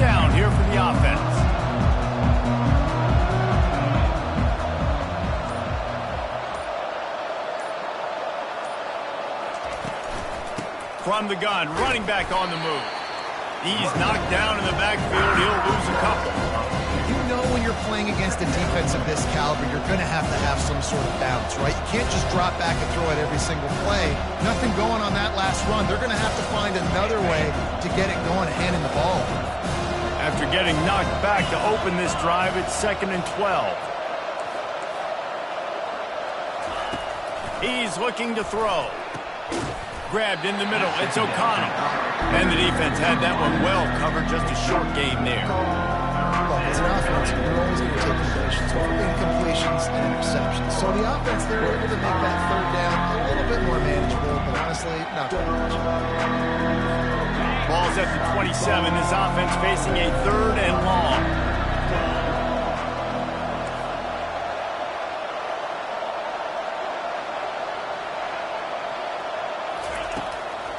down here for the offense. From the gun, running back on the move. He's knocked down in the backfield. He'll lose a couple. You know when you're playing against a defense of this caliber, you're going to have some sort of bounce, right? You can't just drop back and throw it every single play. Nothing going on that last run. They're going to have to find another way to get it going, handing the ball. After getting knocked back to open this drive, it's 2nd and 12. He's looking to throw. Grabbed in the middle. It's O'Connell. And the defense had that one well covered. Just a short game there. Look, it's an offense. You're always going to take completions, incompletions, and interceptions. So the offense, they were able to make that third down a little bit more manageable, but honestly, not very much. Ball's at the 27. This offense facing a 3rd and long.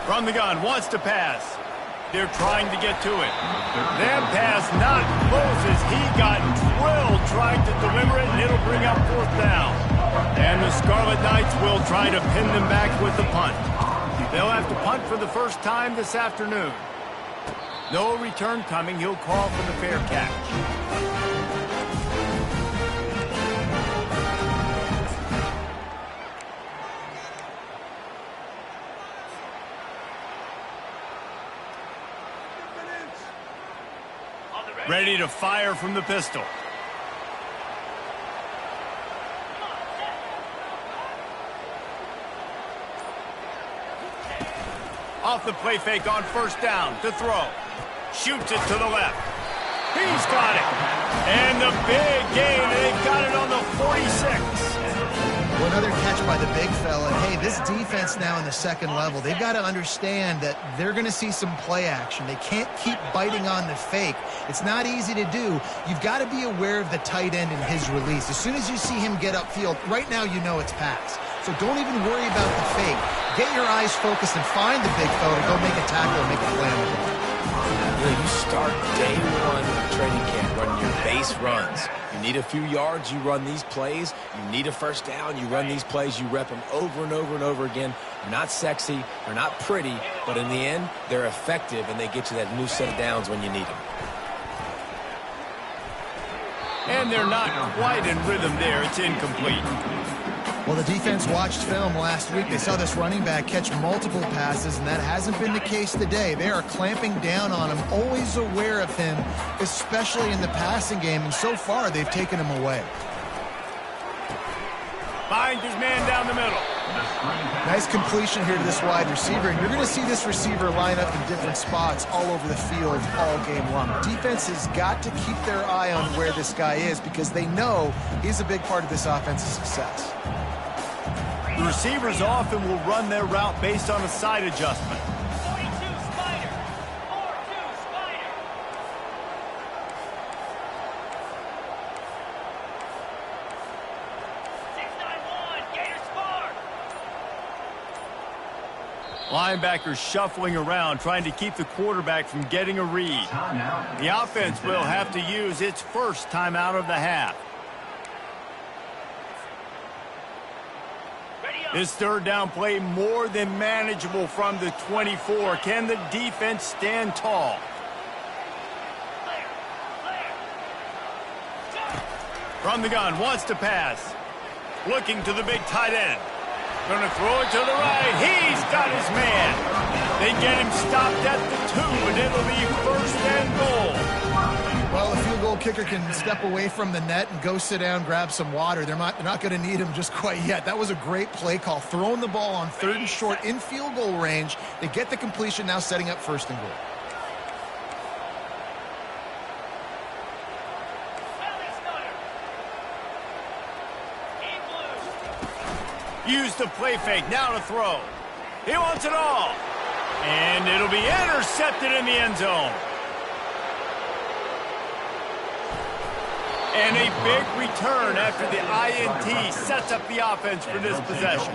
From the gun, wants to pass. They're trying to get to it. That pass not Moses. He got drilled trying to deliver it, and it'll bring up 4th down. And the Scarlet Knights will try to pin them back with the punt. They'll have to punt for the first time this afternoon. No return coming. He'll call for the fair catch. Ready to fire from the pistol. Off the play fake on 1st down to throw. Shoots it to the left. He's got it. And the big gain. They've got it on the 46. Well, another catch by the big fella. And hey, this defense now in the 2nd level, they've got to understand that they're going to see some play action. They can't keep biting on the fake. It's not easy to do. You've got to be aware of the tight end and his release. As soon as you see him get upfield, right now you know it's pass. So don't even worry about the fake. Get your eyes focused and find the big fella to go make a tackle and make a play on the ball. You start day one of training camp running your base runs. You need a few yards, you run these plays. You need a 1st down, you run these plays. You rep them over and over and over again. They're not sexy, they're not pretty, but in the end, they're effective, and they get you that new set of downs when you need them. And they're not quite in rhythm there. It's incomplete. Well, the defense watched film last week. They saw this running back catch multiple passes, and that hasn't been the case today. They are clamping down on him, always aware of him, especially in the passing game, and so far they've taken him away. Finds his man down the middle. Nice completion here to this wide receiver, and you're going to see this receiver line up in different spots all over the field all game long. Defense has got to keep their eye on where this guy is because they know he's a big part of this offense's success. The receivers often will run their route based on a side adjustment. Linebackers shuffling around, trying to keep the quarterback from getting a read. The offense will have to use its 1st timeout of the half. This 3rd down play more than manageable from the 24. Can the defense stand tall? From the gun, wants to pass. Looking to the big tight end. Going to throw it to the right. He's got his man. They get him stopped at the 2, and it'll be 1st and goal. Well, the field goal kicker can step away from the net and go sit down, grab some water. They're not going to need him just quite yet. That was a great play call. Throwing the ball on 3rd and short in field goal range. They get the completion, now setting up 1st and goal. Use the play fake, now to throw. He wants it all. And it'll be intercepted in the end zone. And a big return after the INT sets up the offense for this possession.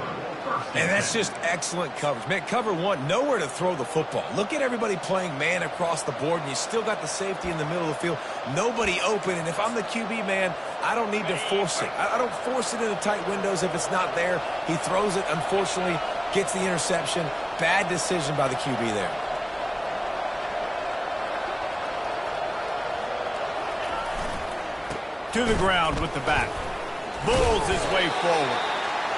And that's just excellent coverage. Man, cover one, nowhere to throw the football. Look at everybody playing man across the board, and you still got the safety in the middle of the field. Nobody open, and if I'm the QB, man, I don't need to force it. I don't force it into tight windows if it's not there. He throws it, unfortunately, gets the interception. Bad decision by the QB there. To the ground with the back. Bulls his way forward.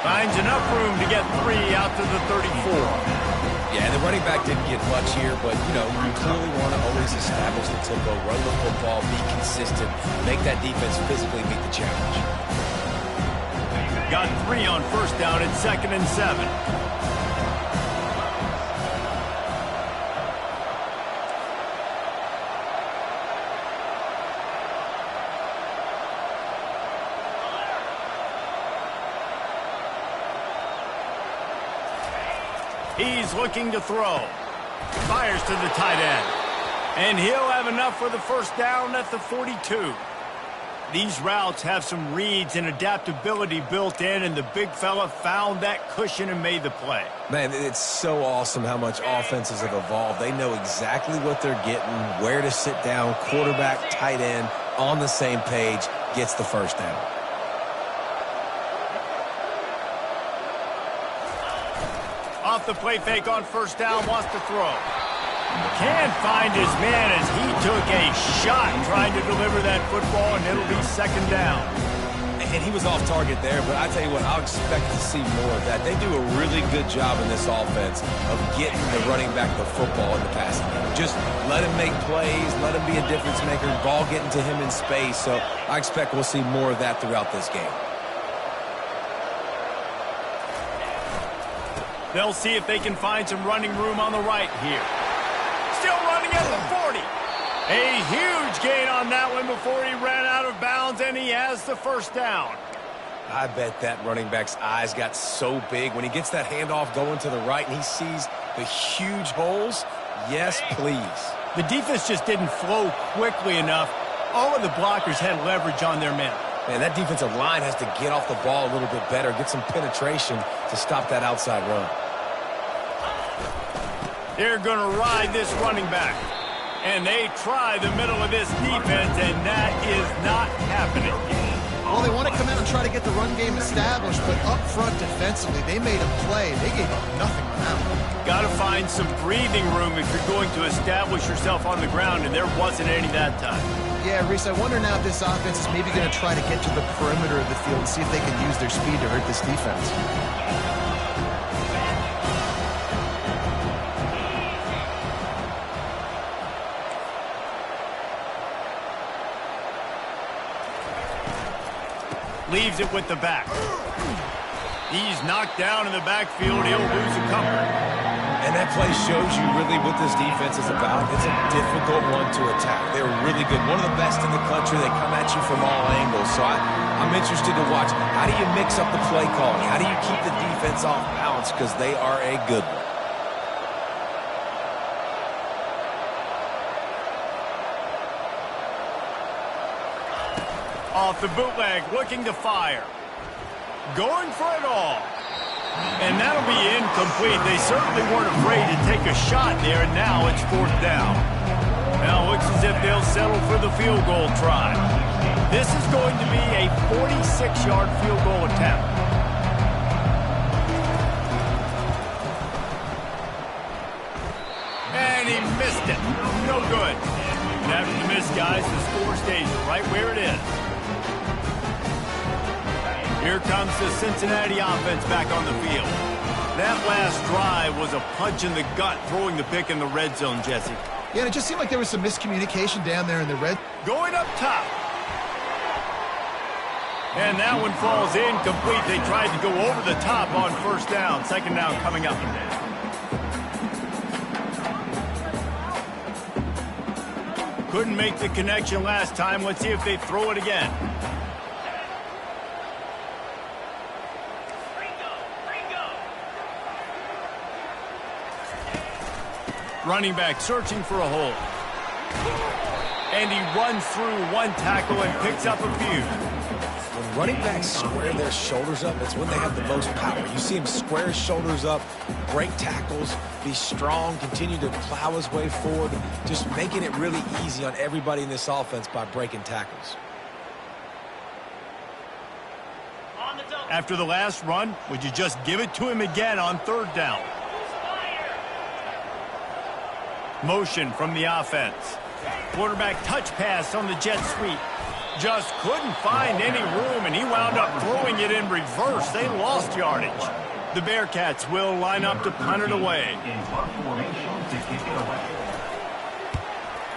Finds enough room to get 3 out to the 34. Yeah, the running back didn't get much here, but, you know, you clearly want to always establish the tempo, run the football, be consistent, make that defense physically meet the challenge. Got 3 on first down at 2nd and 7. He's looking to throw. Fires to the tight end. And he'll have enough for the first down at the 42. These routes have some reads and adaptability built in, and the big fella found that cushion and made the play. Man, it's so awesome how much offenses have evolved. They know exactly what they're getting, where to sit down, quarterback, tight end, on the same page, gets the first down. Off the play fake on first down, wants to throw. Can't find his man as he took a shot trying to deliver that football, and it'll be 2nd down. And he was off target there, but I tell you what, I'll expect to see more of that. They do a really good job in this offense of getting the running back the football in the passing game. Just let him make plays, let him be a difference maker, ball getting to him in space. So I expect we'll see more of that throughout this game. They'll see if they can find some running room on the right here. Still running at the 40. A huge gain on that one before he ran out of bounds, and he has the first down. I bet that running back's eyes got so big when he gets that handoff going to the right and he sees the huge holes. Yes, please. The defense just didn't flow quickly enough. All of the blockers had leverage on their men. Man, that defensive line has to get off the ball a little bit better, get some penetration to stop that outside run. They're going to ride this running back. And they try the middle of this defense, and that is not happening. Well, they want to come out and try to get the run game established, but up front defensively, they made a play. They gave up nothing on that one. Got to find some breathing room if you're going to establish yourself on the ground, and there wasn't any that time. Yeah, Reese, I wonder now if this offense is maybe going to try to get to the perimeter of the field and see if they can use their speed to hurt this defense. Leaves it with the back. He's knocked down in the backfield. He'll lose a couple. And that play shows you really what this defense is about. It's a difficult one to attack. They're really good. One of the best in the country. They come at you from all angles. So I'm interested to watch. How do you mix up the play calling? How do you keep the defense off balance? Because they are a good one. Off the bootleg, looking to fire. Going for it all. And that'll be incomplete. They certainly weren't afraid to take a shot there, and now it's 4th down. Now it looks as if they'll settle for the field goal try. This is going to be a 46-yard field goal attempt. And he missed it. No good. And after the miss, guys, the score stays right where it is. Here comes the Cincinnati offense back on the field. That last drive was a punch in the gut, throwing the pick in the red zone, Jesse. Yeah, and it just seemed like there was some miscommunication down there in the red. Going up top. And that one falls incomplete. They tried to go over the top on first down. 2nd down coming up. Couldn't make the connection last time. Let's see if they throw it again. Running back searching for a hole. And he runs through one tackle and picks up a few. When running backs square their shoulders up, it's when they have the most power. You see him square his shoulders up, break tackles, be strong, continue to plow his way forward, just making it really easy on everybody in this offense by breaking tackles. After the last run, would you just give it to him again on third down? Motion from the offense. Quarterback touch pass on the jet sweep. Just couldn't find any room, and he wound up throwing it in reverse. They lost yardage. The Bearcats will line up to punt it away.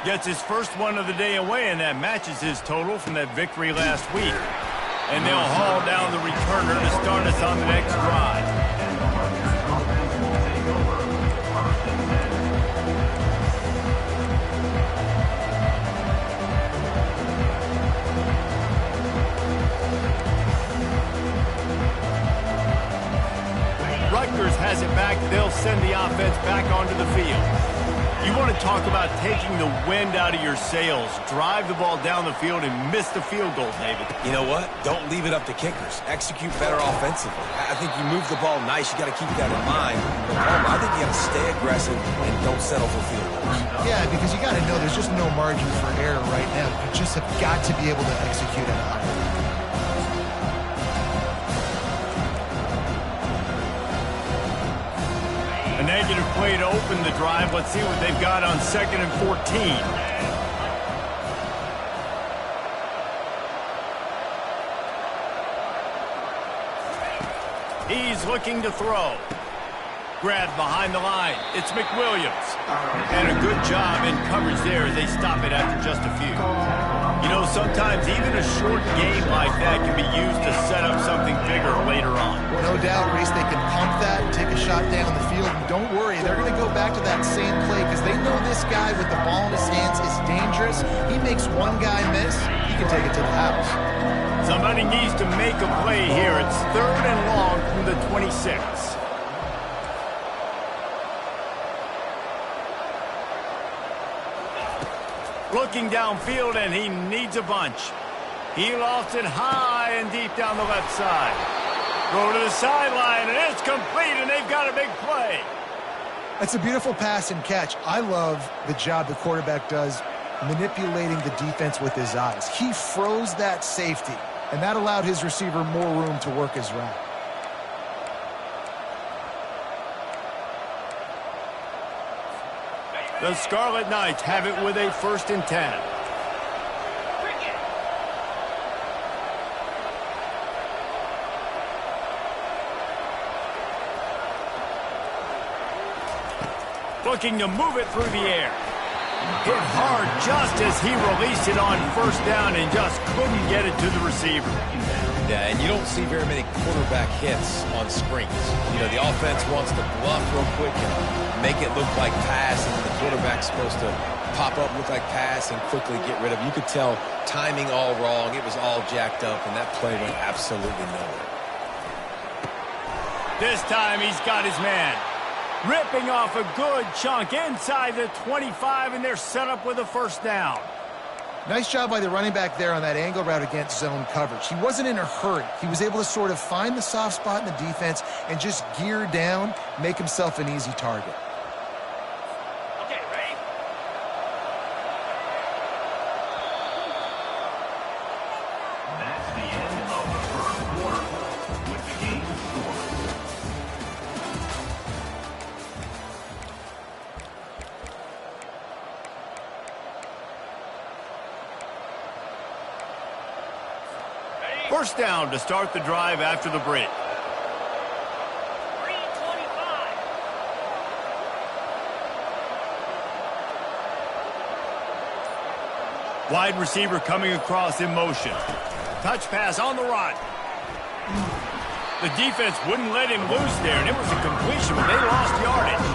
Gets his first one of the day away, and that matches his total from that victory last week. And they'll haul down the returner to start us on the next drive. Rutgers has it back. They'll send the offense back onto the field. You want to talk about taking the wind out of your sails. Drive the ball down the field and miss the field goal, David. You know what? Don't leave it up to kickers. Execute better offensively. I think you move the ball nice. You got to keep that in mind. But I think you got to stay aggressive and don't settle for field goals. Yeah, because you got to know there's just no margin for error right now. You just have got to be able to execute at a high level. A negative play to open the drive. Let's see what they've got on 2nd and 14. He's looking to throw. Grabbed behind the line. It's McWilliams. And a good job in coverage there as they stop it after just a few. You know, sometimes even a short game like that can be used to set up something bigger later on. No doubt, Reese, they can pump that and take a shot down the field. And don't worry, they're going to go back to that same play because they know this guy with the ball in his hands is dangerous. He makes one guy miss, he can take it to the house. Somebody needs to make a play here. It's 3rd and long from the 26. Looking downfield, and he needs a bunch. He lofts it high and deep down the left side. Throw to the sideline, and it's complete, and they've got a big play. That's a beautiful pass and catch. I love the job the quarterback does manipulating the defense with his eyes. He froze that safety, and that allowed his receiver more room to work his route. The Scarlet Knights have it with a 1st and 10. Looking to move it through the air. Hit hard just as he released it on 1st down and just couldn't get it to the receiver. Yeah, and you don't see very many quarterback hits on screens. You know, the offense wants to bluff real quick and make it look like pass, and the quarterback's supposed to pop up, look like pass, and quickly get rid of it. You could tell timing all wrong. It was all jacked up, and that play went absolutely nowhere. This time he's got his man. Ripping off a good chunk inside the 25, and they're set up with a 1st down. Nice job by the running back there on that angle route against zone coverage. He wasn't in a hurry. He was able to sort of find the soft spot in the defense and just gear down, make himself an easy target. Okay, ready? That's the end of the 1st quarter with the game scored. First down to start the drive after the break. 3:25. Wide receiver coming across in motion. Touch pass on the run. The defense wouldn't let him loose there, and it was a completion, but they lost yardage.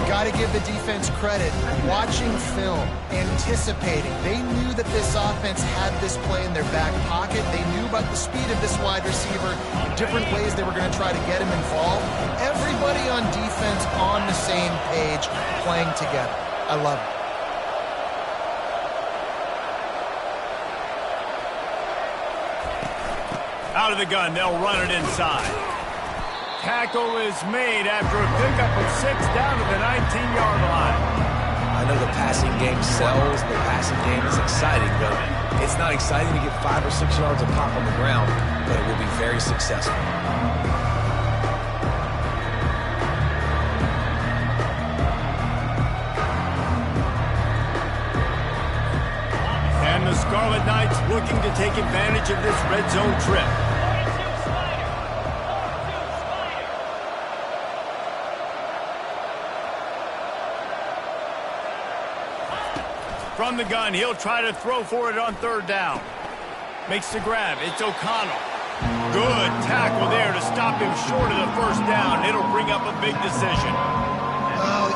Got to give the defense credit. Watching film, anticipating. They knew that this offense had this play in their back pocket. They knew about the speed of this wide receiver, different ways they were going to try to get him involved. Everybody on defense on the same page, playing together. I love it. Out of the gun, they'll run it inside. Tackle is made after a pickup of 6 down to the 19-yard line. I know the passing game sells, the passing game is exciting, but it's not exciting to get 5 or 6 yards of pop on the ground, but it will be very successful. And the Scarlet Knights looking to take advantage of this red zone trip. From the gun, he'll try to throw for it on 3rd down. Makes the grab. It's O'Connell. Good tackle there to stop him short of the 1st down. It'll bring up a big decision.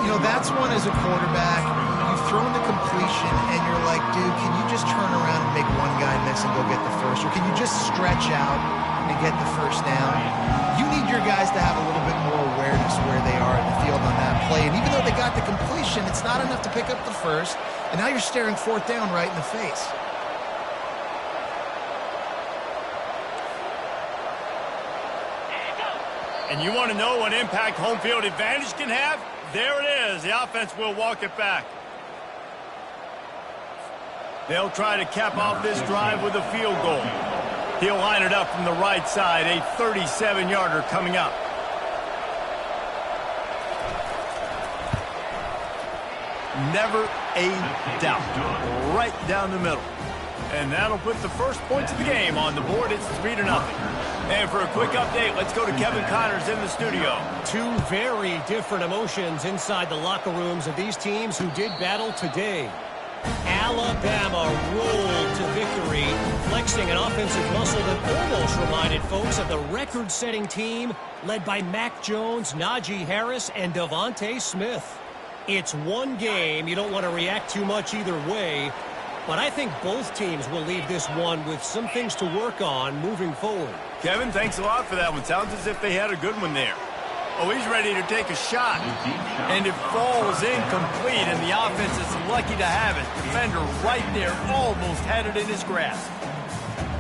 You know, that's one as a quarterback. You've thrown the completion, and you're like, dude, can you just turn around and make one guy miss and go get the first? Or can you just stretch out and get the 1st down? You need your guys to have a little bit more awareness where they are in the field on that play. And even though they got the completion, it's not enough to pick up the 1st. And now you're staring 4th down right in the face. And you want to know what impact home field advantage can have? There it is. The offense will walk it back. They'll try to cap off this drive with a field goal. He'll line it up from the right side. A 37-yarder coming up. Never a doubt. Right down the middle. And that'll put the first points of the game on the board. It's 3-0. And for a quick update, let's go to Kevin Connors in the studio. Two very different emotions inside the locker rooms of these teams who did battle today. Alabama rolled to victory, flexing an offensive muscle that almost reminded folks of the record-setting team led by Mac Jones, Najee Harris, and Devontae Smith. It's one game. You don't want to react too much either way. But I think both teams will leave this one with some things to work on moving forward. Kevin, thanks a lot for that one. Sounds as if they had a good one there. Oh, he's ready to take a shot. And it falls incomplete, and the offense is lucky to have it. Defender right there almost had it in his grasp.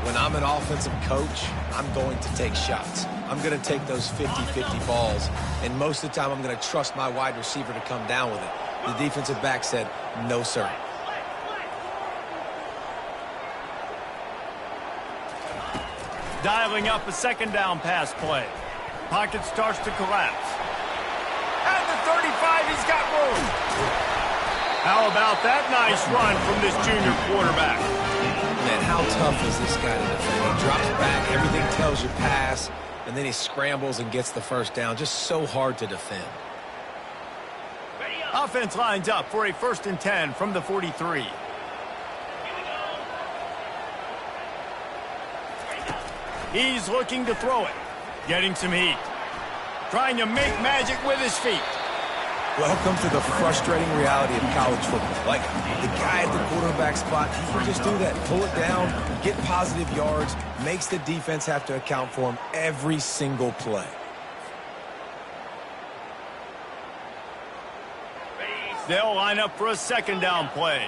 When I'm an offensive coach, I'm going to take shots. I'm going to take those 50-50 balls, and most of the time I'm going to trust my wide receiver to come down with it. The defensive back said, no, sir. Dialing up a 2nd down pass play. Pocket starts to collapse. At the 35, he's got room. How about that nice run from this junior quarterback? Man, how tough is this guy to defend? He drops back, everything tells you pass, and then he scrambles and gets the 1st down. Just so hard to defend. Offense lines up for a 1st and 10 from the 43. He's looking to throw it. Getting some heat. Trying to make magic with his feet. Welcome to the frustrating reality of college football. Like, the guy at the quarterback spot, he can just do that. Pull it down, get positive yards, makes the defense have to account for him every single play. They'll line up for a 2nd down play.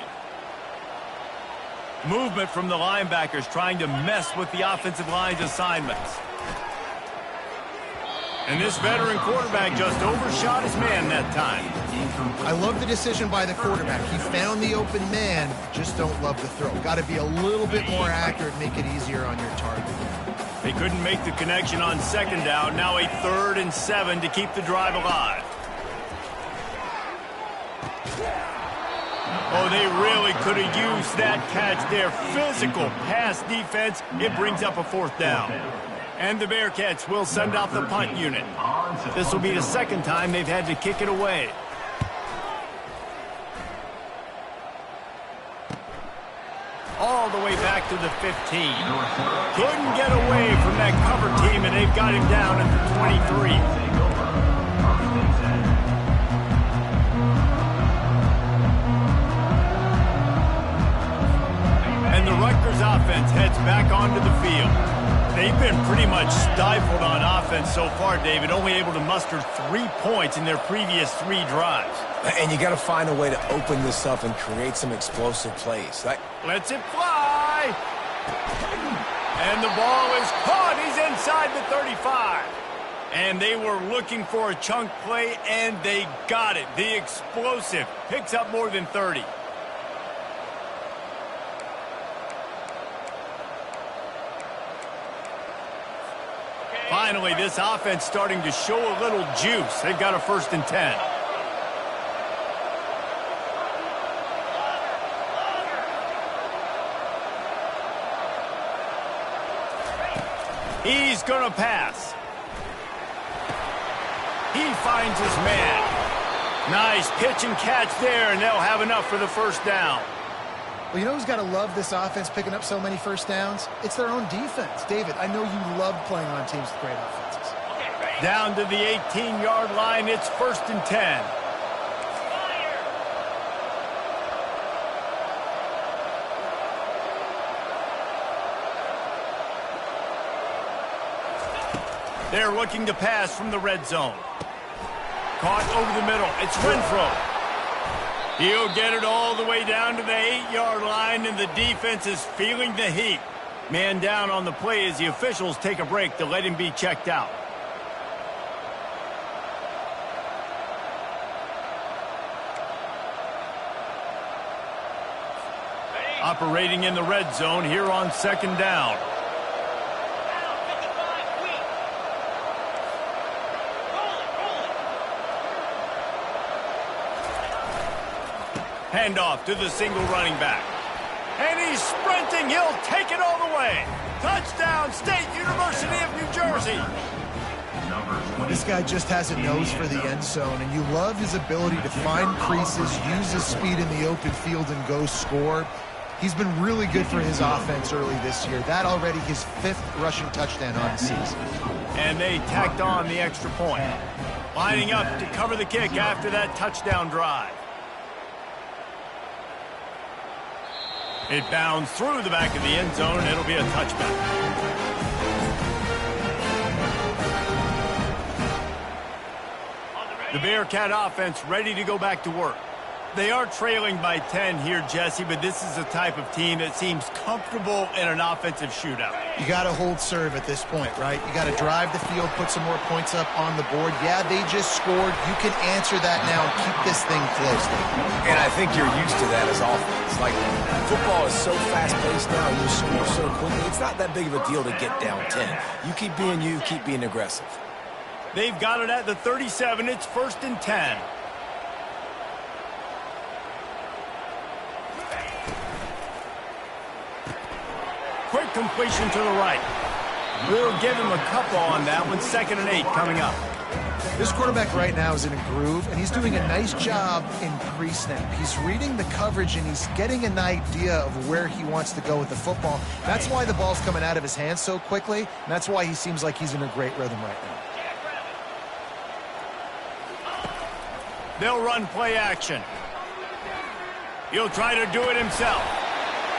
Movement from the linebackers trying to mess with the offensive line's assignments. And this veteran quarterback just overshot his man that time. I love the decision by the quarterback. He found the open man, just don't love the throw. Got to be a little bit more accurate, make it easier on your target. They couldn't make the connection on 2nd down. Now a 3rd and 7 to keep the drive alive. Oh, they really could have used that catch there. Physical pass defense. It brings up a 4th down. And the Bearcats will send out the punt unit. This will be the 2nd time they've had to kick it away. All the way back to the 15. Couldn't get away from that cover team, and they've got him down at the 23. And the Rutgers offense heads back onto the field. They've been pretty much stifled on offense so far, David, only able to muster 3 points in their previous 3 drives. And you got to find a way to open this up and create some explosive plays. Lets it fly. And the ball is caught. He's inside the 35. And they were looking for a chunk play, and they got it. The explosive picks up more than 30. Finally, this offense starting to show a little juice. They've got a 1st and 10. He's going to pass. He finds his man. Nice pitch and catch there, and they'll have enough for the 1st down. Well, you know who's got to love this offense picking up so many 1st downs? It's their own defense. David, I know you love playing on teams with great offenses. Down to the 18-yard line, it's 1st and 10. They're looking to pass from the red zone. Caught over the middle. It's Renfro. He'll get it all the way down to the 8-yard line, and the defense is feeling the heat. Man down on the play as the officials take a break to let him be checked out. Operating in the red zone here on 2nd down. Handoff to the single running back. And he's sprinting. He'll take it all the way. Touchdown, State University of New Jersey. This guy just has a nose for the end zone, and you love his ability to find creases, use his speed in the open field, and go score. He's been really good for his offense early this year. That already his 5th rushing touchdown on the season. And they tacked on the extra point. Lining up to cover the kick after that touchdown drive. It bounds through the back of the end zone, and it'll be a touchback. The Bearcat offense ready to go back to work. They are trailing by 10 here, Jesse, but this is the type of team that seems comfortable in an offensive shootout. You got to hold serve at this point, right? You got to drive the field, put some more points up on the board. Yeah, they just scored. You can answer that now and keep this thing close. And I think you're used to that as offense. Like, football is so fast-paced now, you score so quickly. It's not that big of a deal to get down 10. You keep being aggressive. They've got it at the 37. It's 1st and 10. Quick completion to the right. We'll give him a couple on that one. 2nd and 8 coming up. This quarterback right now is in a groove, and he's doing a nice job in pre-snap. He's reading the coverage, and he's getting an idea of where he wants to go with the football. That's why the ball's coming out of his hands so quickly, and that's why he seems like he's in a great rhythm right now. They'll run play action. He'll try to do it himself.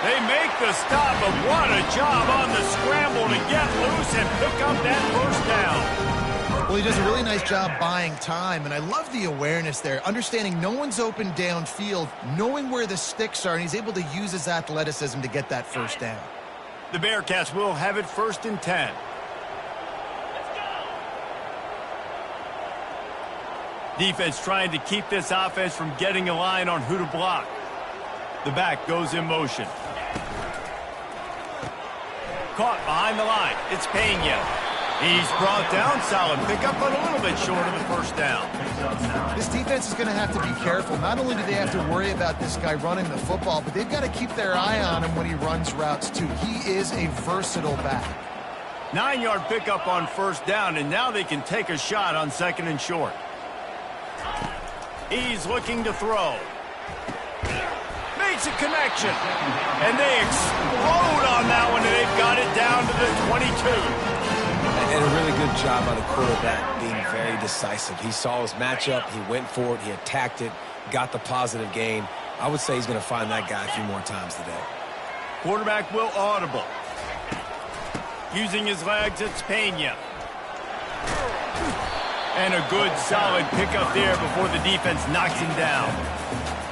They make the stop, but what a job on the scramble to get loose and pick up that 1st down. Well, he does a really nice job buying time, and I love the awareness there, understanding no one's open downfield, knowing where the sticks are, and he's able to use his athleticism to get that 1st down. The Bearcats will have it 1st and 10. Defense trying to keep this offense from getting a line on who to block. The back goes in motion. Caught behind the line. It's Pena. He's brought down. Solid pickup, but a little bit short of the 1st down. This defense is going to have to be careful. Not only do they have to worry about this guy running the football, but they've got to keep their eye on him when he runs routes, too. He is a versatile back. 9-yard pickup on 1st down, and now they can take a shot on 2nd and short. He's looking to throw. Makes a connection. And they explode on that one, and they've got it down to the 22. And a really good job by the quarterback being very decisive. He saw his matchup. He went for it. He attacked it. Got the positive gain. I would say he's going to find that guy a few more times today. Quarterback will audible. Using his legs, it's Pena. And a good, solid pickup there before the defense knocks him down.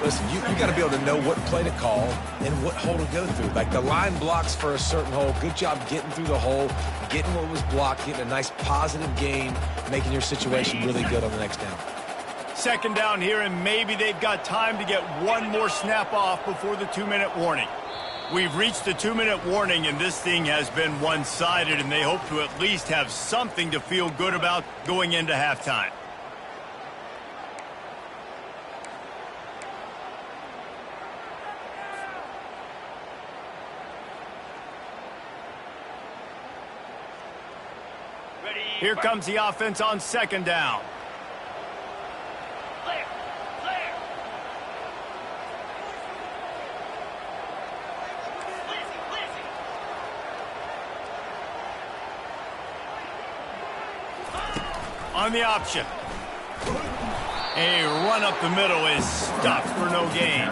Listen, you got to be able to know what play to call and what hole to go through. Like the line blocks for a certain hole. Good job getting through the hole, getting what was blocked, getting a nice positive gain, making your situation really good on the next down. Second down here, and maybe they've got time to get one more snap off before the 2-minute warning. We've reached the 2-minute warning, and this thing has been one-sided, and they hope to at least have something to feel good about going into halftime. Here comes the offense on second down. Clear. On the option. A run up the middle is stuffed for no gain.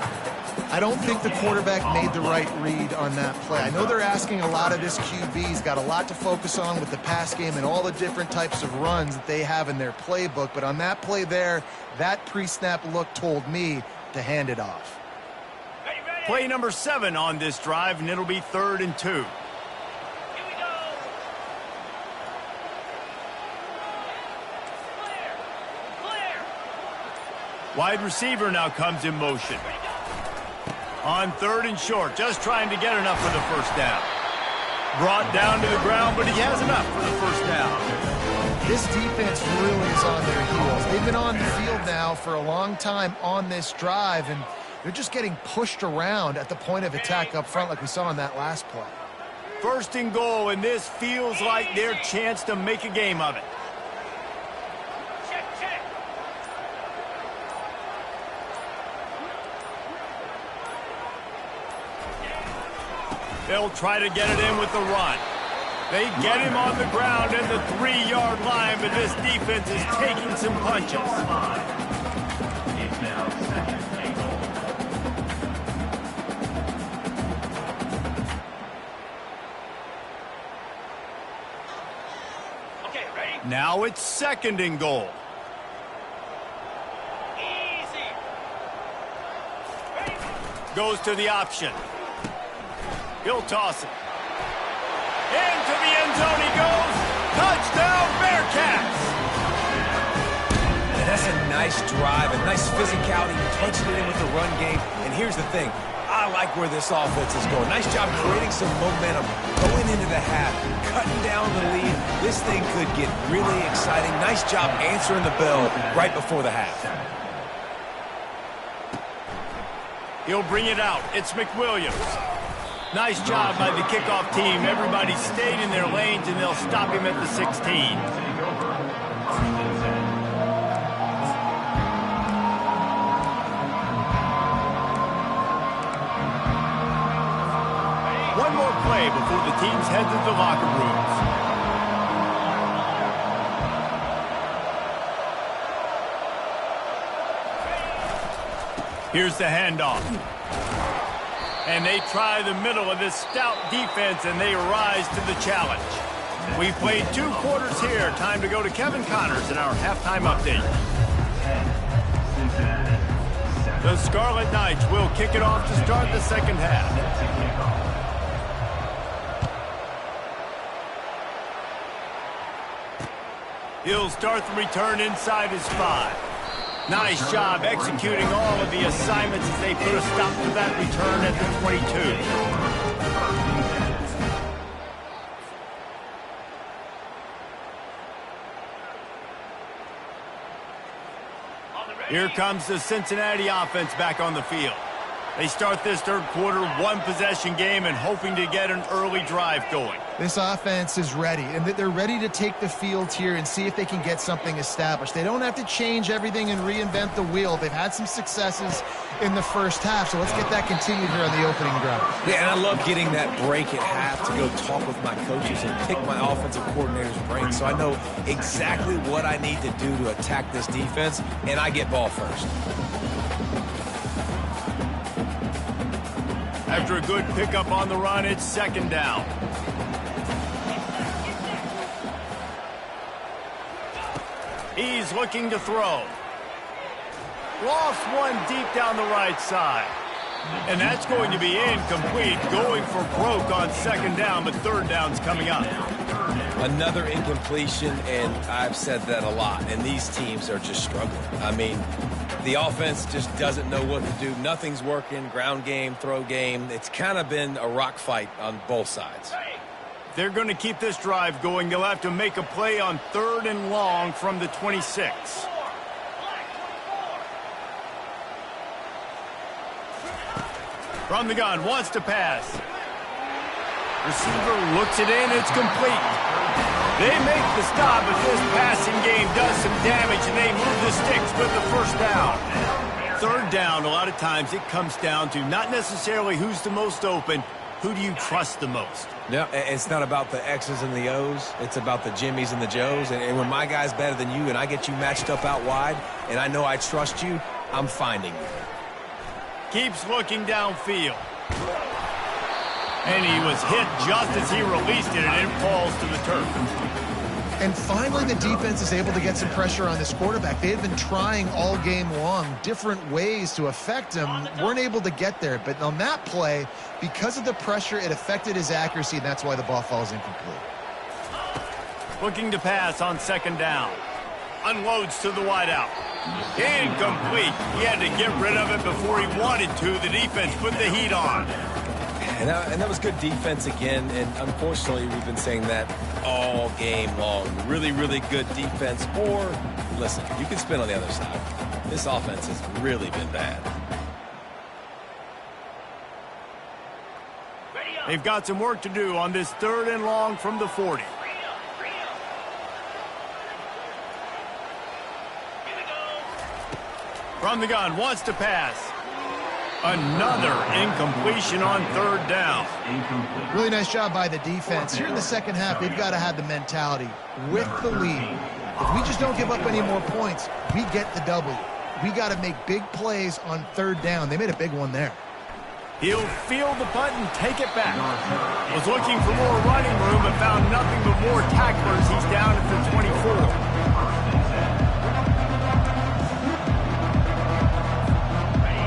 I don't think the quarterback made the right read on that play. I know they're asking a lot of this QB. He's got a lot to focus on with the pass game and all the different types of runs that they have in their playbook. But on that play there, that pre-snap look told me to hand it off. Play number 7 on this drive, and it'll be 3rd and 2. Here we go. Clear. Wide receiver now comes in motion. On 3rd and short, just trying to get enough for the first down. Brought down to the ground, but he has enough for the first down. This defense really is on their heels. They've been on the field now for a long time on this drive, and they're just getting pushed around at the point of attack up front like we saw on that last play. 1st and goal, and this feels like their chance to make a game of it. Check. They'll try to get it in with the run. They get him on the ground at the 3-yard line, but this defense is taking some punches. It's now 2nd and goal. Okay, ready? Now it's 2nd and goal. Easy. Ready? Goes to the option. He'll toss it. Into the end zone he goes. Touchdown, Bearcats! And that's a nice drive, a nice physicality, punching it in with the run game. And here's the thing. I like where this offense is going. Nice job creating some momentum, going into the half, cutting down the lead. This thing could get really exciting. Nice job answering the bell right before the half. He'll bring it out. It's McWilliams. Nice job by the kickoff team. Everybody stayed in their lanes, and they'll stop him at the 16. One more play before the teams head to the locker rooms. Here's the handoff. And they try the middle of this stout defense, and they rise to the challenge. We've played 2 quarters here. Time to go to Kevin Connors in our halftime update. The Scarlet Knights will kick it off to start the second half. He'll start the return inside his 5. Nice job executing all of the assignments as they put a stop to that return at the 22. Here comes the Cincinnati offense back on the field. They start this 3rd quarter 1-possession game and hoping to get an early drive going. This offense is ready, and they're ready to take the field here and see if they can get something established. They don't have to change everything and reinvent the wheel. They've had some successes in the first half, so let's get that continued here on the opening drive. Yeah, and I love getting that break at half to go talk with my coaches and pick my offensive coordinator's brain so I know exactly what I need to do to attack this defense, and I get ball first. After a good pickup on the run, it's 2nd down. He's looking to throw. Lost one deep down the right side. And that's going to be incomplete, going for broke on second down, but third down's coming up. Another incompletion, and I've said that a lot, and these teams are just struggling. I mean, the offense just doesn't know what to do. Nothing's working, ground game, throw game. It's kind of been a rock fight on both sides. They're going to keep this drive going. They'll have to make a play on third and long from the 26. From the gun, wants to pass. Receiver looks it in, it's complete. They make the stop, but this passing game does some damage, and they move the sticks with the first down. Third down, a lot of times it comes down to not necessarily who's the most open, who do you trust the most? Yeah, it's not about the X's and the O's. It's about the Jimmies and the Joes. And when my guy's better than you and I get you matched up out wide, and I know I trust you, I'm finding you. Keeps looking downfield. And he was hit just as he released it, and it falls to the turf. And finally, the defense is able to get some pressure on this quarterback. They had been trying all game long different ways to affect him, weren't able to get there. But on that play, because of the pressure, it affected his accuracy, and that's why the ball falls incomplete. Looking to pass on second down. Unloads to the wideout. Incomplete. He had to get rid of it before he wanted to. The defense put the heat on. And that was good defense again, and unfortunately, we've been saying that all game long. Really, really good defense. Or, listen, you can spin on the other side. This offense has really been bad. They've got some work to do on this third and long from the 40. From the gun, wants to pass. Another incompletion on third down. Really nice job by the defense. Here in the second half, they've got to have the mentality with the lead. If we just don't give up any more points, we get the W. We got to make big plays on third down. They made a big one there. He'll field the punt and take it back. Was looking for more running room but found nothing but more tacklers. He's down at the 24.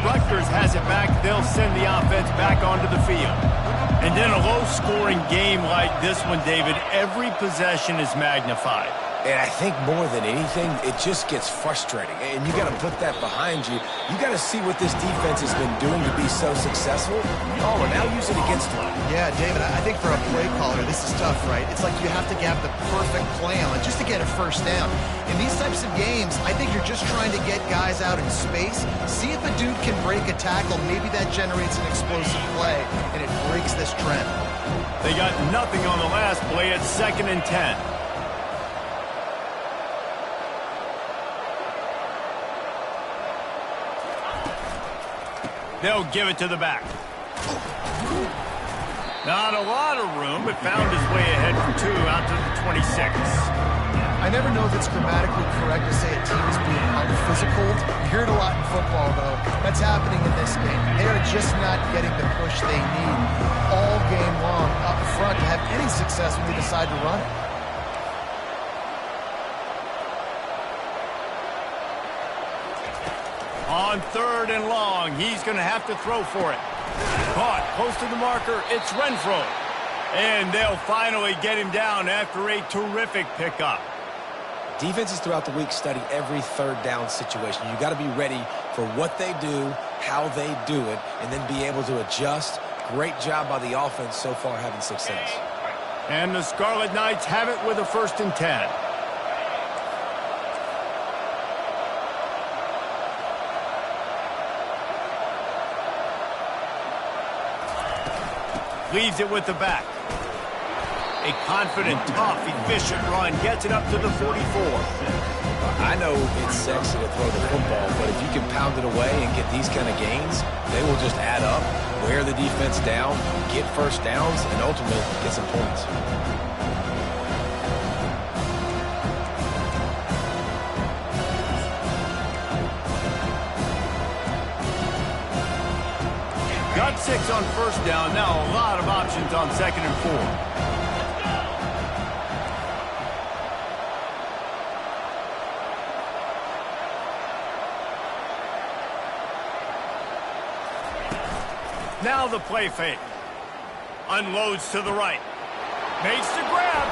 Rutgers has it back. They'll send the offense back onto the field. And in a low-scoring game like this one, David, every possession is magnified. And I think more than anything, it just gets frustrating. And you got to put that behind you. You got to see what this defense has been doing to be so successful. Oh, and now use it against them. Yeah, David, I think for a play caller, this is tough, right? It's like you have to have the perfect play on just to get a first down. In these types of games, I think you're just trying to get guys out in space, see if a dude can break a tackle. Maybe that generates an explosive play, and it breaks this trend. They got nothing on the last play at 2nd and 10. They'll give it to the back. Not a lot of room, but found his way ahead for 2 out to the 26. I never know if it's grammatically correct to say a team is being out-physical. You hear it a lot in football, though. That's happening in this game. They are just not getting the push they need all game long up front to have any success when they decide to run it. On third and long, he's going to have to throw for it. Caught close to the marker, it's Renfro. And they'll finally get him down after a terrific pickup. Defenses throughout the week study every third down situation. You got to be ready for what they do, how they do it, and then be able to adjust. Great job by the offense so far having success. And the Scarlet Knights have it with a 1st and 10. Leaves it with the back. A confident, tough, efficient run gets it up to the 44. I know it's sexy to throw the football, but if you can pound it away and get these kind of gains, they will just add up, wear the defense down, get first downs, and ultimately get some points. Got 6 on first down. Now a lot of options on 2nd and 4. Now the play fake. Unloads to the right. Makes the grab.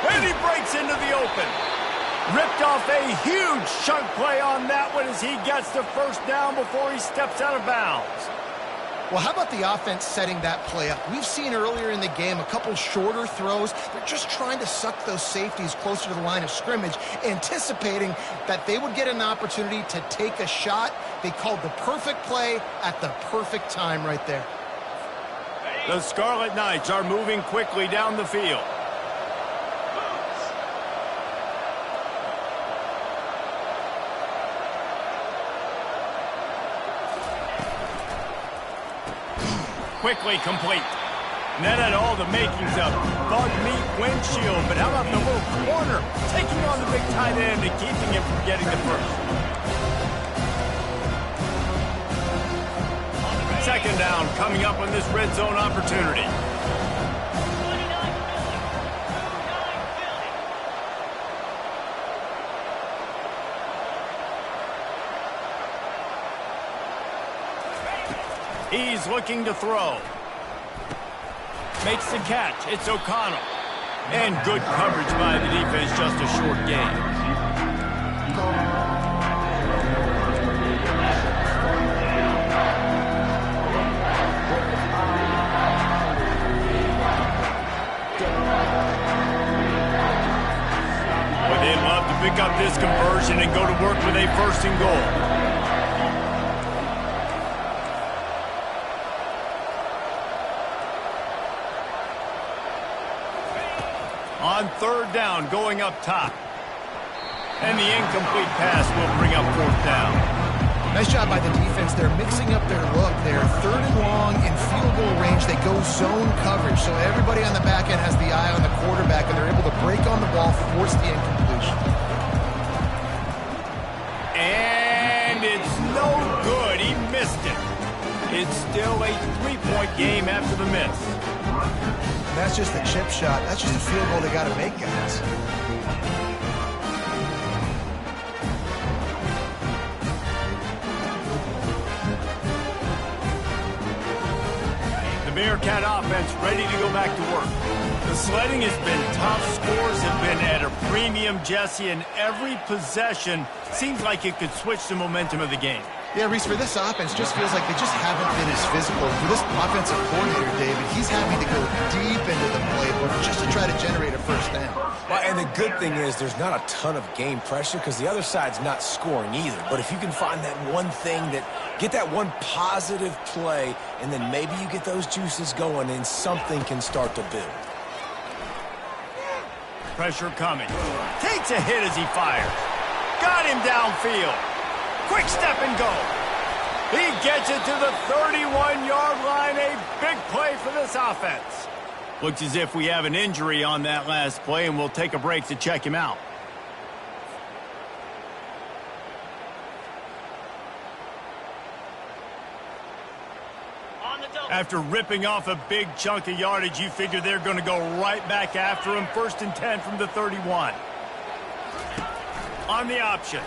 And he breaks into the open. Ripped off a huge chunk play on that one as he gets the first down before he steps out of bounds. Well, how about the offense setting that play up? We've seen earlier in the game a couple shorter throws. They're just trying to suck those safeties closer to the line of scrimmage, anticipating that they would get an opportunity to take a shot. They called the perfect play at the perfect time right there. The Scarlet Knights are moving quickly down the field. Quickly complete. And that had all the makings of bug meat windshield. But how about the little corner taking on the big tight end and keeping him from getting the first? Second down coming up on this red zone opportunity. He's looking to throw. Makes the catch. It's O'Connell. And good coverage by the defense, just a short gain. But they'd love to pick up this conversion and go to work with a first and goal. On third down, going up top. And the incomplete pass will bring up fourth down. Nice job by the defense. They're mixing up their look. They're third and long in field goal range. They go zone coverage. So everybody on the back end has the eye on the quarterback, and they're able to break on the ball, force the incompletion. And it's no good. He missed it. It's still a three-point game after the miss. That's just a chip shot. That's just a field goal they got to make, guys. The Bearcat offense ready to go back to work. The sledding has been tough. Scores have been at a premium, Jesse, and every possession seems like it could switch the momentum of the game. Yeah, Reese, for this offense, just feels like they just haven't been as physical. For this offensive coordinator, David, he's having to go deep into the playbook just to try to generate a first down. Well, and the good thing is there's not a ton of game pressure because the other side's not scoring either. But if you can find that one thing get that one positive play, and then maybe you get those juices going and something can start to build. Pressure coming. Takes a hit as he fires. Got him downfield. Quick step and go. He gets it to the 31-yard line. A big play for this offense. Looks as if we have an injury on that last play, and we'll take a break to check him out. After ripping off a big chunk of yardage, you figure they're going to go right back after him. 1st and 10 from the 31. On the option.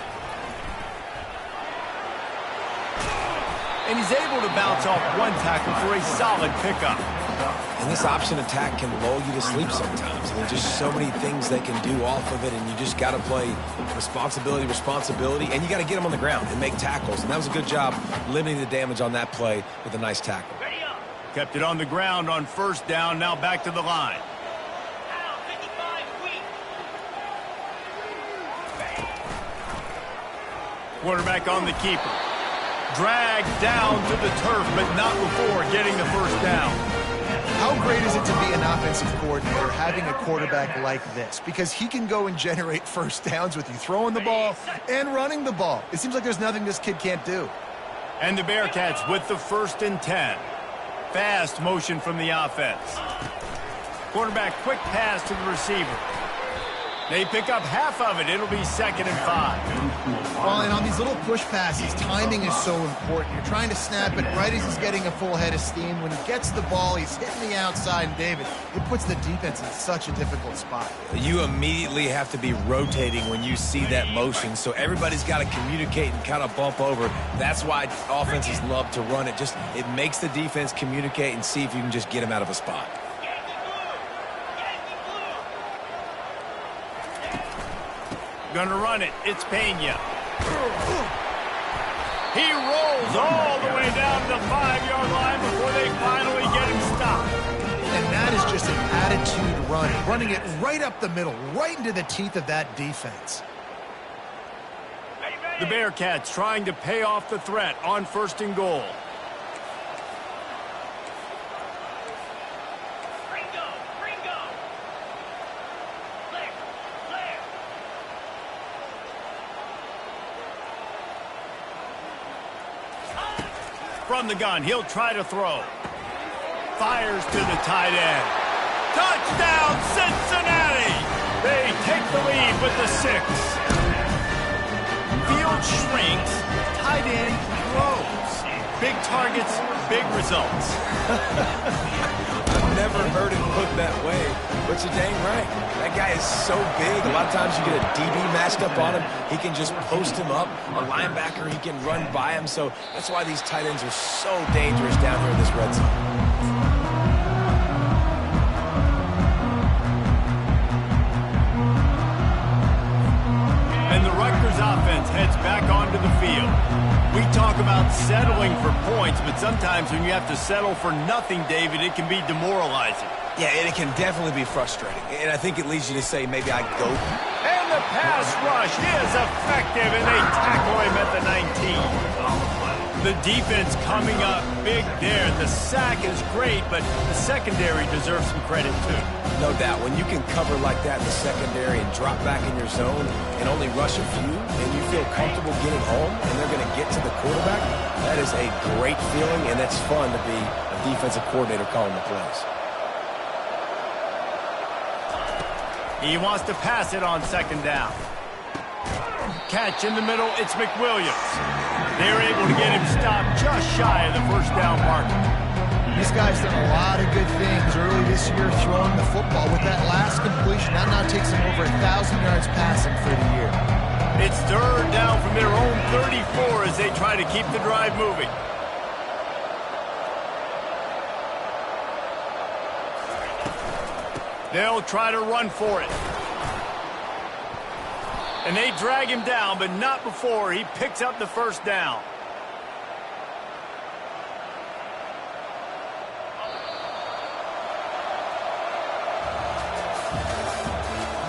And he's able to bounce off one tackle for a solid pickup. And this option attack can lull you to sleep sometimes. There's just so many things they can do off of it, and you just got to play responsibility, and you got to get them on the ground and make tackles. And that was a good job limiting the damage on that play with a nice tackle. Kept it on the ground on first down, now back to the line. Quarterback on the keeper. Dragged down to the turf, but not before getting the first down. How great is it to be an offensive coordinator having a quarterback like this? Because he can go and generate first downs with you throwing the ball and running the ball. It seems like there's nothing this kid can't do. And the Bearcats with the 1st and 10. Fast motion from the offense. Quarterback quick pass to the receiver. They pick up half of it. It'll be 2nd and 5. Well, and on these little push passes, timing is so important. You're trying to snap it right as he's getting a full head of steam. When he gets the ball, he's hitting the outside, and David, it puts the defense in such a difficult spot. You immediately have to be rotating when you see that motion, so everybody's got to communicate and kind of bump over. That's why offenses love to run it. It makes the defense communicate and see if you can just get him out of a spot. Gonna run it. It's Pena. He rolls all the way down to the 5-yard line before they finally get him stopped. And that is just an attitude run, running it right up the middle, right into the teeth of that defense. The Bearcats trying to pay off the threat on 1st and goal. From the gun, he'll try to throw. Fires to the tight end. Touchdown, Cincinnati! They take the lead with the 6. Field shrinks, tight end grows. Big targets, big results. I've never heard it put that way, but you're dang right. That guy is so big. A lot of times you get a DB matched up on him. He can just post him up. A linebacker, he can run by him. So that's why these tight ends are so dangerous down here in this red zone. And the Rutgers offense heads back onto the field. We talk about settling for points, but sometimes when you have to settle for nothing, David, it can be demoralizing. Yeah, and it can definitely be frustrating. And I think it leads you to say, maybe I go. And the pass rush is effective, and they tackle him at the 19. The defense coming up big there. The sack is great, but the secondary deserves some credit, too. No doubt. When you can cover like that in the secondary and drop back in your zone and only rush a few, and you feel comfortable getting home, and they're going to get to the quarterback, that is a great feeling, and that's fun to be a defensive coordinator calling the plays. He wants to pass it on 2nd down. Catch in the middle, it's McWilliams. They're able to get him stopped just shy of the 1st down marker. This guy's done a lot of good things early this year throwing the football. With that last completion, that now takes him over 1,000 yards passing for the year. It's 3rd down from their own 34 as they try to keep the drive moving. They'll try to run for it. And they drag him down, but not before he picks up the 1st down.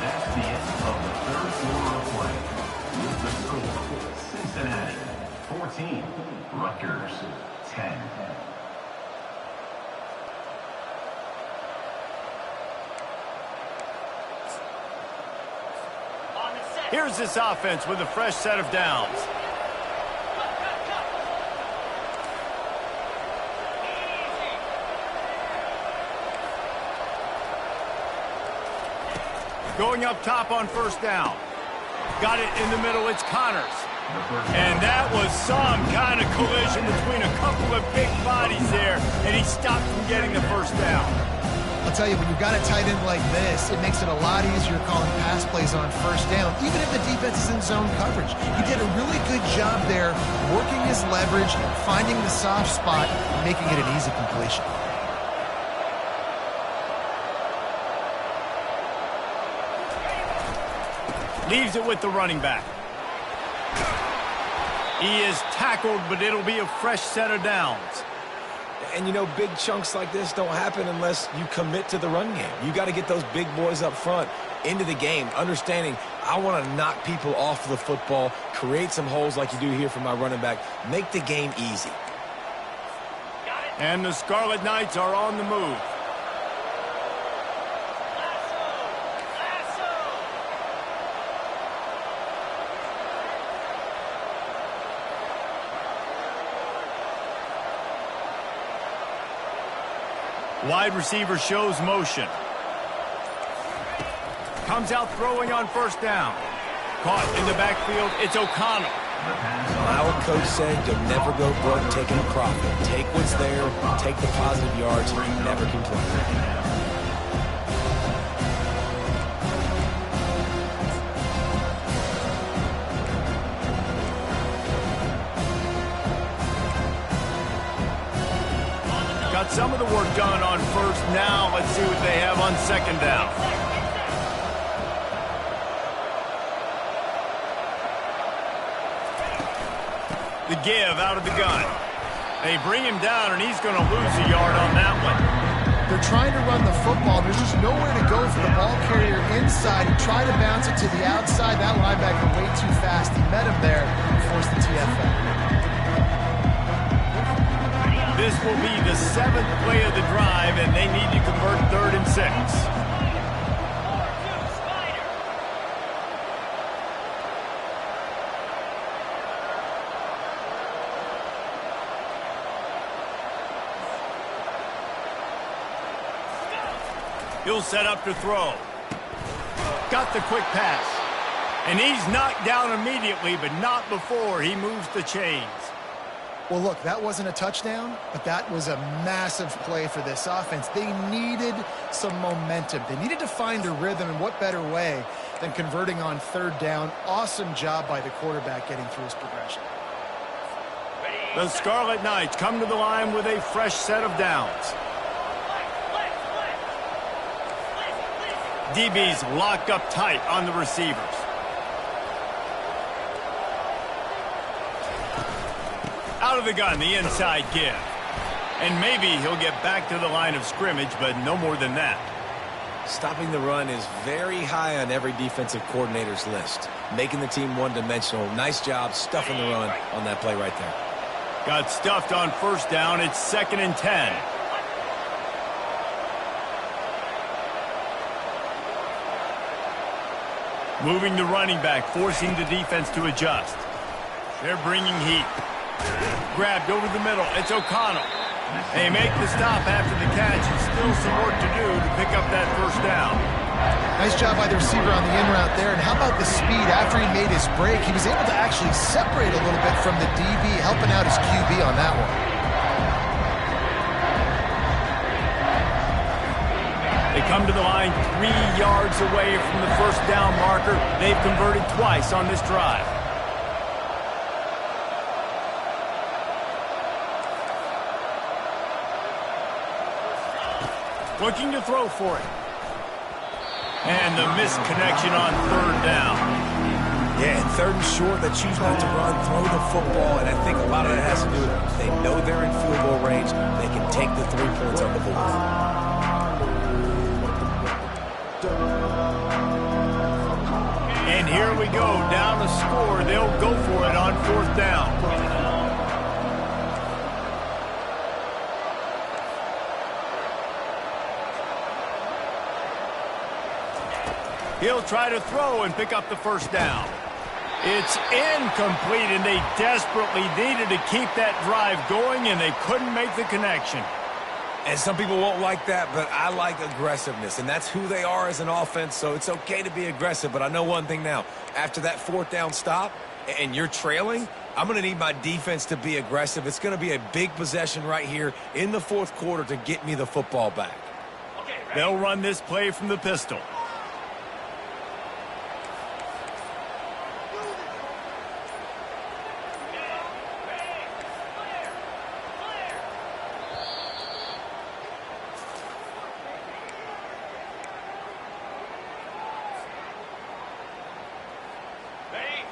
That's the end of the 3rd quarter of play. With the score, Cincinnati 14, Rutgers 10. Here's this offense with a fresh set of downs. Going up top on 1st down. Got it in the middle, it's Connors. And that was some kind of collision between a couple of big bodies there, and he stopped from getting the 1st down. I'll tell you, when you've got a tight end like this, it makes it a lot easier calling pass plays on 1st down, even if the defense is in zone coverage. He did a really good job there, working his leverage, finding the soft spot, and making it an easy completion. Leaves it with the running back. He is tackled, but it'll be a fresh set of downs. And, you know, big chunks like this don't happen unless you commit to the run game. You got to get those big boys up front into the game, understanding I want to knock people off the football, create some holes like you do here for my running back, make the game easy. And the Scarlet Knights are on the move. Wide receiver shows motion. Comes out throwing on first down. Caught in the backfield, it's O'Connell. My old coach said you'll never go broke taking a profit. Take what's there, take the positive yards, and you never complain. Got some of the work done on first. Now let's see what they have on second down. The give out of the gun. They bring him down, and he's going to lose a yard on that one. They're trying to run the football. There's just nowhere to go for the ball carrier inside. He tried to bounce it to the outside. That linebacker way too fast. He met him there and forced the TFL. This will be the 7th play of the drive, and they need to convert 3rd and 6. He'll set up to throw. Got the quick pass. And he's knocked down immediately, but not before he moves the chains. Well, look, that wasn't a touchdown, but that was a massive play for this offense. They needed some momentum. They needed to find a rhythm, and what better way than converting on 3rd down. Awesome job by the quarterback getting through his progression. The Scarlet Knights come to the line with a fresh set of downs. DB's locked up tight on the receivers. Out of the gun, the inside give. And maybe he'll get back to the line of scrimmage, but no more than that. Stopping the run is very high on every defensive coordinator's list. Making the team one-dimensional. Nice job stuffing the run on that play right there. Got stuffed on first down. It's 2nd and 10. Moving the running back, forcing the defense to adjust. They're bringing heat. Grabbed over the middle. It's O'Connell. They make the stop after the catch, and still some work to do to pick up that first down. Nice job by the receiver on the in route there. And how about the speed after he made his break? He was able to actually separate a little bit from the DB, helping out his QB on that one. They come to the line 3 yards away from the first down marker. They've converted twice on this drive. Looking to throw for it. And the missed connection on 3rd down. Yeah, and 3rd and short, they choose not to run, throw the football, and I think a lot of that has to do with they know they're in field goal range. They can take the 3 points on the board. And here we go, down a score. They'll go for it on 4th down. He'll try to throw and pick up the first down. It's incomplete, and they desperately needed to keep that drive going, and they couldn't make the connection. And some people won't like that, but I like aggressiveness, and that's who they are as an offense, so it's okay to be aggressive. But I know one thing now. After that 4th down stop and you're trailing, I'm going to need my defense to be aggressive. It's going to be a big possession right here in the 4th quarter to get me the football back. They'll run this play from the pistol.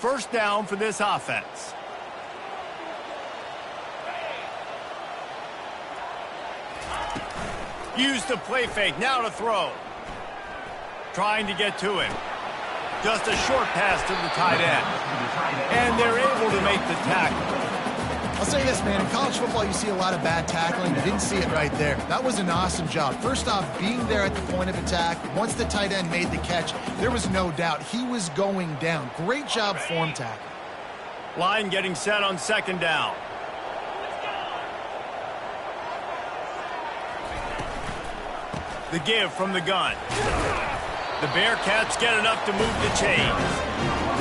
First down for this offense. Use the play fake, now to throw. Trying to get to him. Just a short pass to the tight end. And they're able to make the tackle. I'll say this, man. In college football, you see a lot of bad tackling. You didn't see it right there. That was an awesome job. First off, being there at the point of attack. Once the tight end made the catch, there was no doubt he was going down. Great job form tackle. Line getting set on 2nd down. The give from the gun. The Bearcats get enough to move the chains.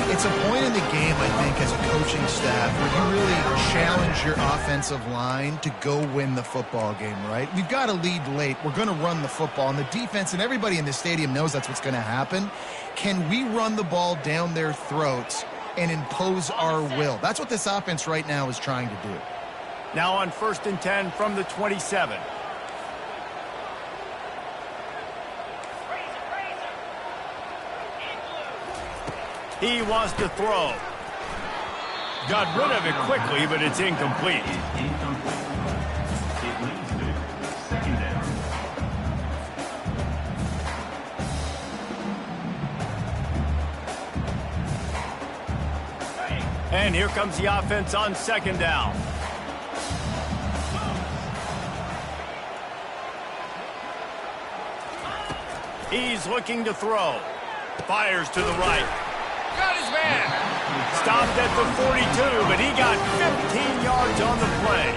It's a point in the game, I think, as a coaching staff where you really challenge your offensive line to go win the football game, right? We've got to lead late. We're going to run the football. And the defense and everybody in the stadium knows that's what's going to happen. Can we run the ball down their throats and impose our will? That's what this offense right now is trying to do. Now on 1st and 10 from the 27. He wants to throw. Got rid of it quickly, but it's incomplete. It leads to 2nd down. And here comes the offense on 2nd down. He's looking to throw. Fires to the right. Got his man. Stopped at the 42, but he got 15 yards on the play.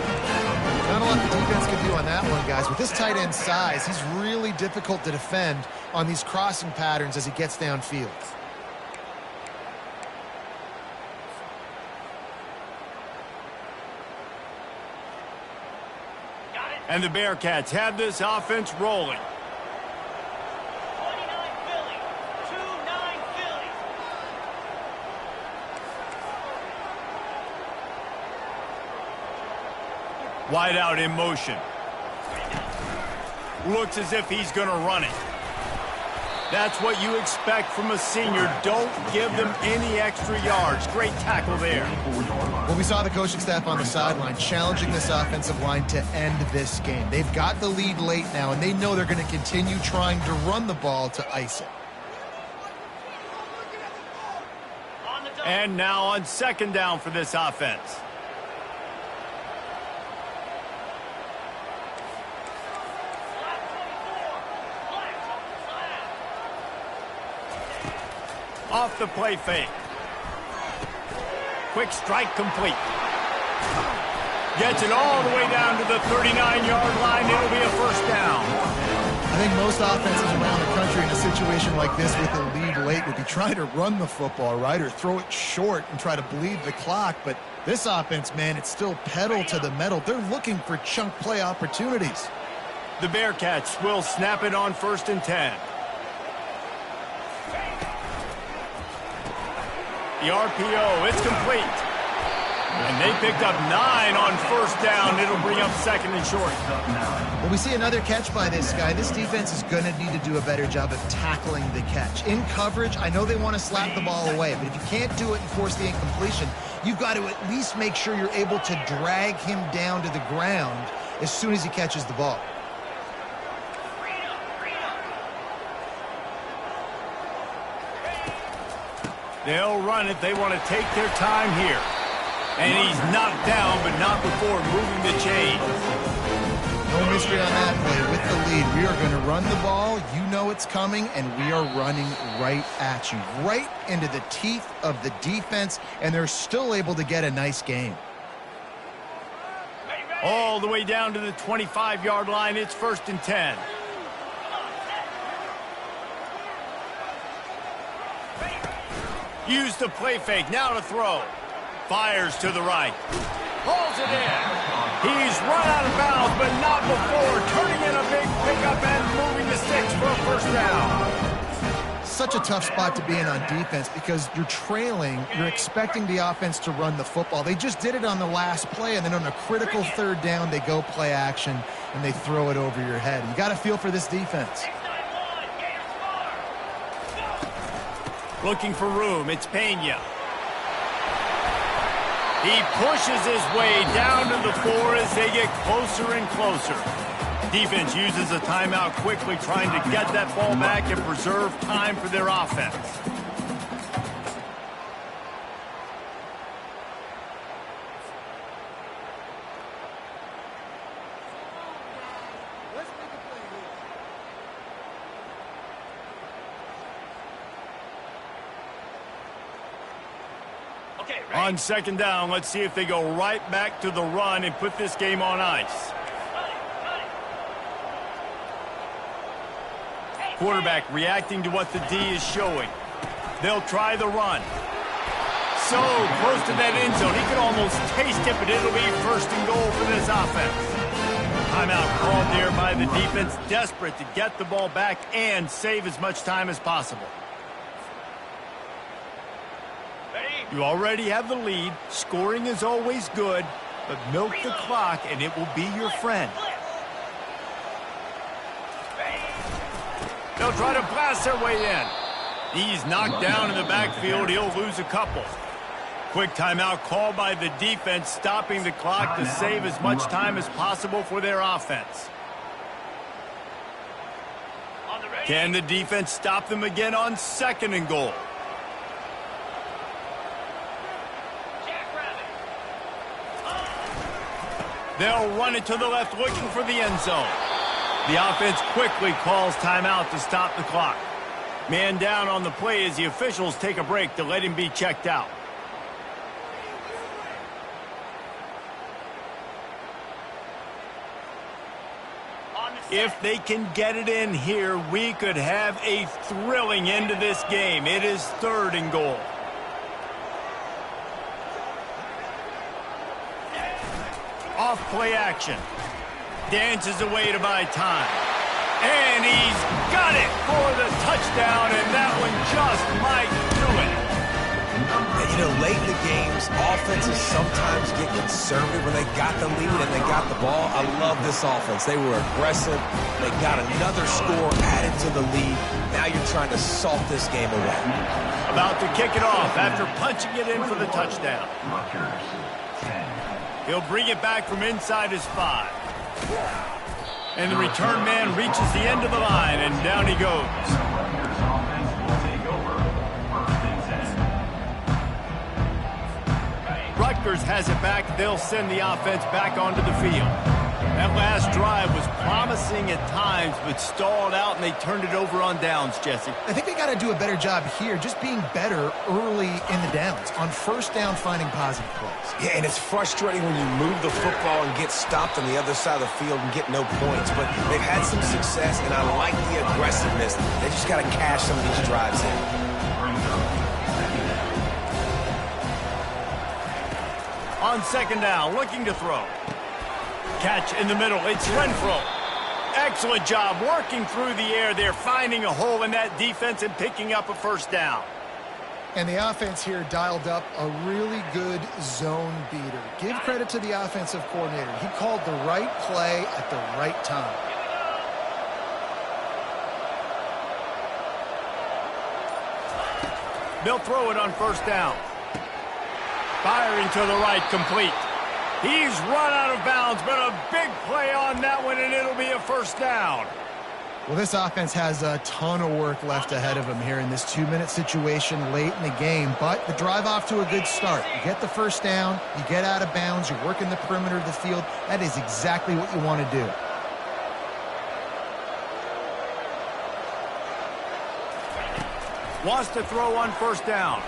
Not a lot the defense can do on that one, guys. With this tight end size, he's really difficult to defend on these crossing patterns as he gets downfield. And the Bearcats have this offense rolling. Wide out in motion. Looks as if he's going to run it. That's what you expect from a senior. Don't give them any extra yards. Great tackle there. Well, we saw the coaching staff on the sideline challenging this offensive line to end this game. They've got the lead late now, and they know they're going to continue trying to run the ball to ice it. And now on 2nd down for this offense. Off the play fake. Quick strike complete. Gets it all the way down to the 39-yard line. It'll be a 1st down. I think most offenses around the country in a situation like this with a lead late would be trying to run the football, right, or throw it short and try to bleed the clock. But this offense, man, it's still pedal to the metal. They're looking for chunk play opportunities. The Bearcats will snap it on 1st and 10. The RPO, it's complete. And they picked up 9 on 1st down. It'll bring up 2nd and short. Well, we see another catch by this guy. This defense is going to need to do a better job of tackling the catch. In coverage, I know they want to slap the ball away, but if you can't do it and force the incompletion, you've got to at least make sure you're able to drag him down to the ground as soon as he catches the ball. They'll run it. They want to take their time here. And he's knocked down, but not before moving the chains. No mystery on that play. With the lead, we are going to run the ball. You know it's coming, and we are running right at you. Right into the teeth of the defense, and they're still able to get a nice game. All the way down to the 25-yard line. It's 1st and 10. Use the play fake. Now to throw. Fires to the right. Pulls it in. He's run out of bounds, but not before. Turning in a big pickup and moving the sticks for a 1st down. Such a tough spot to be in on defense because you're trailing. You're expecting the offense to run the football. They just did it on the last play, and then on a critical 3rd down, they go play action, and they throw it over your head. You got to feel for this defense. Looking for room. It's Pena. He pushes his way down to the 4 as they get closer and closer. Defense uses a timeout quickly, trying to get that ball back and preserve time for their offense. On 2nd down, let's see if they go right back to the run and put this game on ice. Quarterback reacting to what the D is showing. They'll try the run. So close to that end zone. He could almost taste it, but it'll be first and goal for this offense. Timeout called there by the defense, desperate to get the ball back and save as much time as possible. You already have the lead. Scoring is always good, but milk the clock and it will be your friend. They'll try to blast their way in. He's knocked down in the backfield. He'll lose a couple. Quick timeout called by the defense, stopping the clock to save as much time as possible for their offense. Can the defense stop them again on second and goal? They'll run it to the left, looking for the end zone. The offense quickly calls timeout to stop the clock. Man down on the play as the officials take a break to let him be checked out. If they can get it in here, we could have a thrilling end to this game. It is third and goal. Off play action. Dances away to buy time. And he's got it for the touchdown, and that one just might do it. You know, late in the games, offenses sometimes get conservative when they got the lead and they got the ball. I love this offense. They were aggressive. They got another score added to the lead. Now you're trying to salt this game away. About to kick it off after punching it in for the touchdown. Rutgers, 10. He'll bring it back from inside his 5. And the return man reaches the end of the line, and down he goes. Rutgers offense will take over. First and 10. Rutgers has it back. They'll send the offense back onto the field. That last drive was promising at times, but stalled out, and they turned it over on downs, Jesse. I think they got to do a better job here, just being better early in the downs. On first down, finding positive plays. Yeah, and it's frustrating when you move the football and get stopped on the other side of the field and get no points. But they've had some success, and I like the aggressiveness. They just got to cash some of these drives in. On second down, looking to throw. Catch in the middle. It's Renfro. Excellent job working through the air. They're finding a hole in that defense and picking up a first down. And the offense here dialed up a really good zone beater. Give credit to the offensive coordinator. He called the right play at the right time. They'll throw it on first down. Firing to the right, complete. He's run out of bounds, but a big play on that one, and it'll be a first down. Well, this offense has a ton of work left ahead of them here in this 2-minute situation late in the game, but the drive off to a good start. You get the first down, you get out of bounds, you're working the perimeter of the field. That is exactly what you want to do. Wants to throw on first down.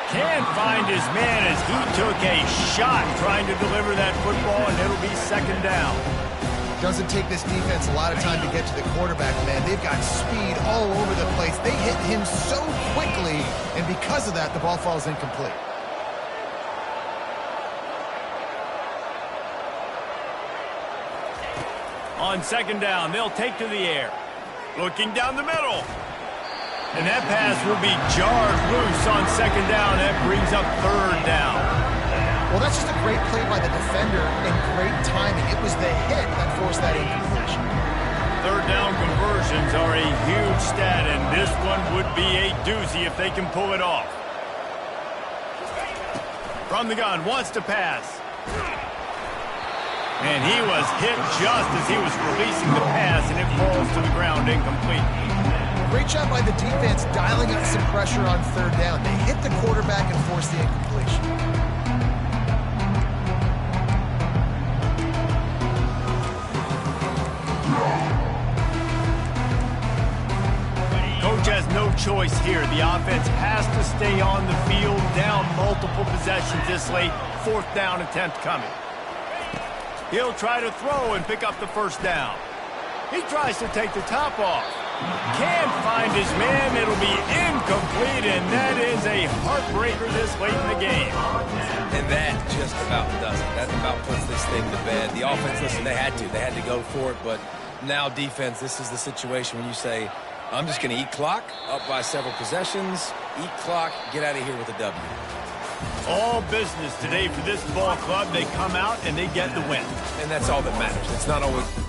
Can't find his man as he took a shot trying to deliver that football, and it'll be second down. Doesn't take this defense a lot of time to get to the quarterback, man. They've got speed all over the place. They hit him so quickly, and because of that, the ball falls incomplete. On second down, they'll take to the air. Looking down the middle. And that pass will be jarred loose on second down. That brings up third down. Well, that's just a great play by the defender and great timing. It was the hit that forced that incompletion. Third down conversions are a huge stat, and this one would be a doozy if they can pull it off. From the gun, wants to pass. And he was hit just as he was releasing the pass, and it falls to the ground incomplete. Great job by the defense dialing up some pressure on third down. They hit the quarterback and forced the incompletion. Coach has no choice here. The offense has to stay on the field, down multiple possessions this late. Fourth down attempt coming. He'll try to throw and pick up the first down. He tries to take the top off. Can't find his man. It'll be incomplete, and that is a heartbreaker this late in the game. And that just about does it. That about puts this thing to bed. The offense, listen, they had to go for it, but now defense, this is the situation when you say, I'm just going to eat clock, up by several possessions, eat clock, get out of here with a W. All business today for this ball club. They come out and they get the win. And that's all that matters. It's not always...